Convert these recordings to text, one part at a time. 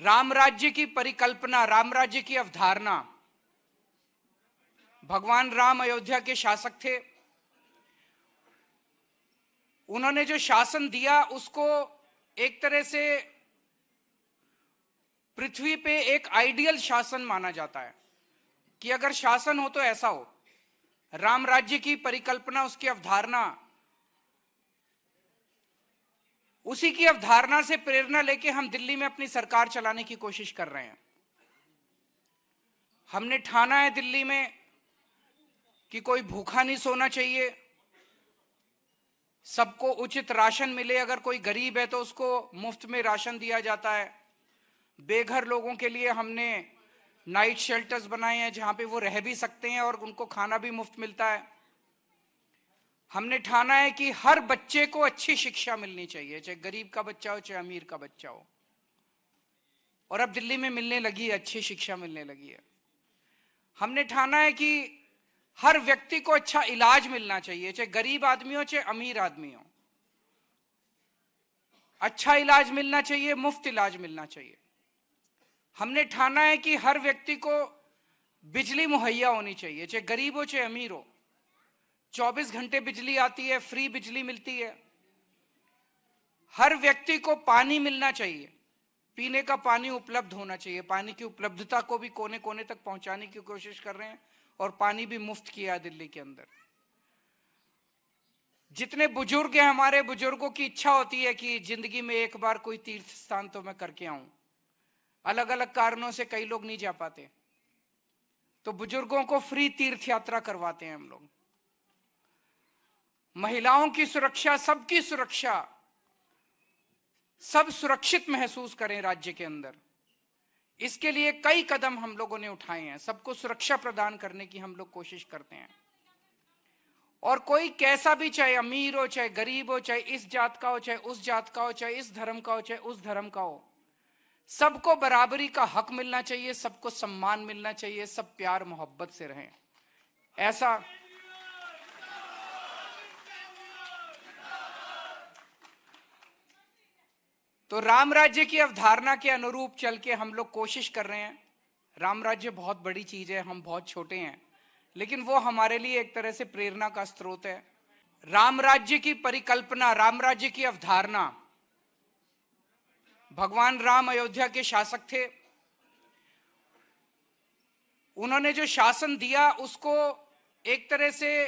राम राज्य की परिकल्पना, राम राज्य की अवधारणा, भगवान राम अयोध्या के शासक थे। उन्होंने जो शासन दिया उसको एक तरह से पृथ्वी पे एक आइडियल शासन माना जाता है कि अगर शासन हो तो ऐसा हो। राम राज्य की परिकल्पना, उसकी अवधारणा, उसी की अवधारणा से प्रेरणा लेके हम दिल्ली में अपनी सरकार चलाने की कोशिश कर रहे हैं। हमने ठाना है दिल्ली में कि कोई भूखा नहीं सोना चाहिए, सबको उचित राशन मिले। अगर कोई गरीब है तो उसको मुफ्त में राशन दिया जाता है। बेघर लोगों के लिए हमने नाइट शेल्टर्स बनाए हैं जहां पे वो रह भी सकते हैं और उनको खाना भी मुफ्त मिलता है। हमने ठाना है कि हर बच्चे को अच्छी शिक्षा मिलनी चाहिए, चाहे गरीब का बच्चा हो चाहे अमीर का बच्चा हो। और अब दिल्ली में मिलने लगी है, अच्छी शिक्षा मिलने लगी है। हमने ठाना है कि हर व्यक्ति को अच्छा इलाज मिलना चाहिए, चाहे गरीब आदमी हो चाहे अमीर आदमी हो। अच्छा इलाज मिलना चाहिए, मुफ्त इलाज मिलना चाहिए। हमने ठाना है कि हर व्यक्ति को बिजली मुहैया होनी चाहिए, चाहे गरीब हो चाहे अमीर हो। 24 घंटे बिजली आती है, फ्री बिजली मिलती है। हर व्यक्ति को पानी मिलना चाहिए, पीने का पानी उपलब्ध होना चाहिए। पानी की उपलब्धता को भी कोने कोने तक पहुंचाने की कोशिश कर रहे हैं और पानी भी मुफ्त किया है दिल्ली के अंदर। जितने बुजुर्ग हैं, हमारे बुजुर्गों की इच्छा होती है कि जिंदगी में एक बार कोई तीर्थ स्थान तो मैं करके आऊं। अलग अलग कारणों से कई लोग नहीं जा पाते, तो बुजुर्गों को फ्री तीर्थ यात्रा करवाते हैं हम लोग। महिलाओं की सुरक्षा, सबकी सुरक्षा, सब सुरक्षित महसूस करें राज्य के अंदर, इसके लिए कई कदम हम लोगों ने उठाए हैं। सबको सुरक्षा प्रदान करने की हम लोग कोशिश करते हैं। और कोई कैसा भी, चाहे अमीर हो चाहे गरीब हो, चाहे इस जात का हो चाहे उस जात का हो, चाहे इस धर्म का हो चाहे उस धर्म का हो, सबको बराबरी का हक मिलना चाहिए, सबको सम्मान मिलना चाहिए, सब प्यार मोहब्बत से रहें। ऐसा तो राम राज्य की अवधारणा के अनुरूप चल के हम लोग कोशिश कर रहे हैं। राम राज्य बहुत बड़ी चीज है, हम बहुत छोटे हैं, लेकिन वो हमारे लिए एक तरह से प्रेरणा का स्रोत है। राम राज्य की परिकल्पना, राम राज्य की अवधारणा, भगवान राम अयोध्या के शासक थे। उन्होंने जो शासन दिया उसको एक तरह से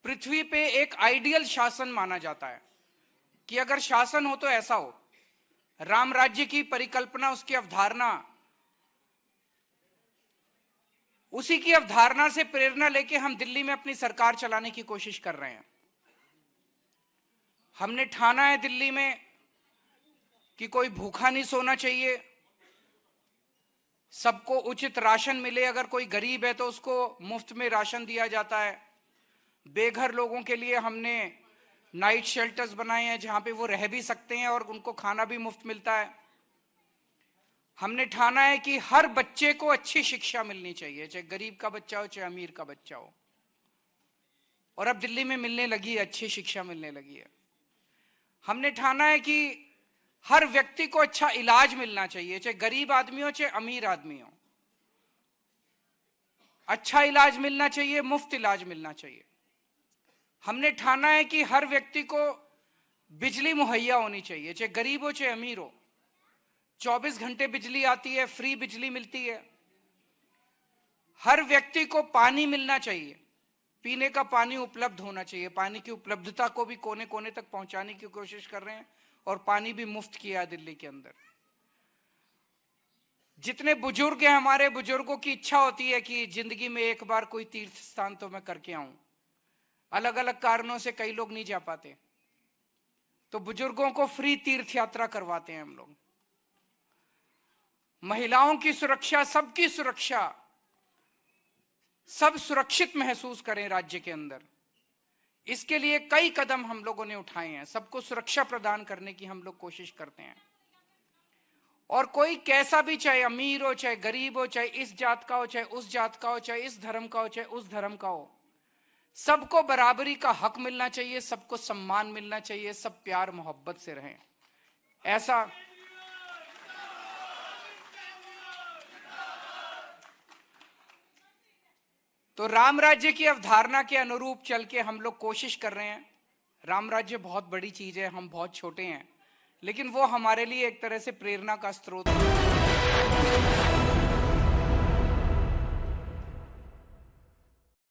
पृथ्वी पे एक आइडियल शासन माना जाता है कि अगर शासन हो तो ऐसा हो। राम राज्य की परिकल्पना, उसकी अवधारणा, उसी की अवधारणा से प्रेरणा लेके हम दिल्ली में अपनी सरकार चलाने की कोशिश कर रहे हैं। हमने ठाना है दिल्ली में कि कोई भूखा नहीं सोना चाहिए, सबको उचित राशन मिले। अगर कोई गरीब है तो उसको मुफ्त में राशन दिया जाता है। बेघर लोगों के लिए हमने नाइट शेल्टर्स बनाए हैं जहां पे वो रह भी सकते हैं और उनको खाना भी मुफ्त मिलता है। हमने ठाना है कि हर बच्चे को अच्छी शिक्षा मिलनी चाहिए, चाहे गरीब का बच्चा हो चाहे अमीर का बच्चा हो। और अब दिल्ली में मिलने लगी है, अच्छी शिक्षा मिलने लगी है। हमने ठाना है कि हर व्यक्ति को अच्छा इलाज मिलना चाहिए, चाहे गरीब आदमी हो चाहे अमीर आदमी हो। अच्छा इलाज मिलना चाहिए, मुफ्त इलाज मिलना चाहिए। हमने ठाना है कि हर व्यक्ति को बिजली मुहैया होनी चाहिए, चाहे गरीब हो चाहे अमीर हो। 24 घंटे बिजली आती है, फ्री बिजली मिलती है। हर व्यक्ति को पानी मिलना चाहिए, पीने का पानी उपलब्ध होना चाहिए। पानी की उपलब्धता को भी कोने कोने तक पहुंचाने की कोशिश कर रहे हैं और पानी भी मुफ्त किया है दिल्ली के अंदर। जितने बुजुर्ग हैं, हमारे बुजुर्गों की इच्छा होती है कि जिंदगी में एक बार कोई तीर्थ स्थान तो मैं करके आऊं। अलग अलग कारणों से कई लोग नहीं जा पाते, तो बुजुर्गों को फ्री तीर्थ यात्रा करवाते हैं हम लोग। महिलाओं की सुरक्षा, सबकी सुरक्षा, सब सुरक्षित महसूस करें राज्य के अंदर, इसके लिए कई कदम हम लोगों ने उठाए हैं। सबको सुरक्षा प्रदान करने की हम लोग कोशिश करते हैं। और कोई कैसा भी, चाहे अमीर हो चाहे गरीब हो, चाहे इस जात का हो चाहे उस जात का हो, चाहे इस धर्म का हो चाहे उस धर्म का हो, सबको बराबरी का हक मिलना चाहिए, सबको सम्मान मिलना चाहिए, सब प्यार मोहब्बत से रहें। ऐसा तो राम राज्य की अवधारणा के अनुरूप चल के हम लोग कोशिश कर रहे हैं। राम राज्य बहुत बड़ी चीज है, हम बहुत छोटे हैं, लेकिन वो हमारे लिए एक तरह से प्रेरणा का स्रोत है।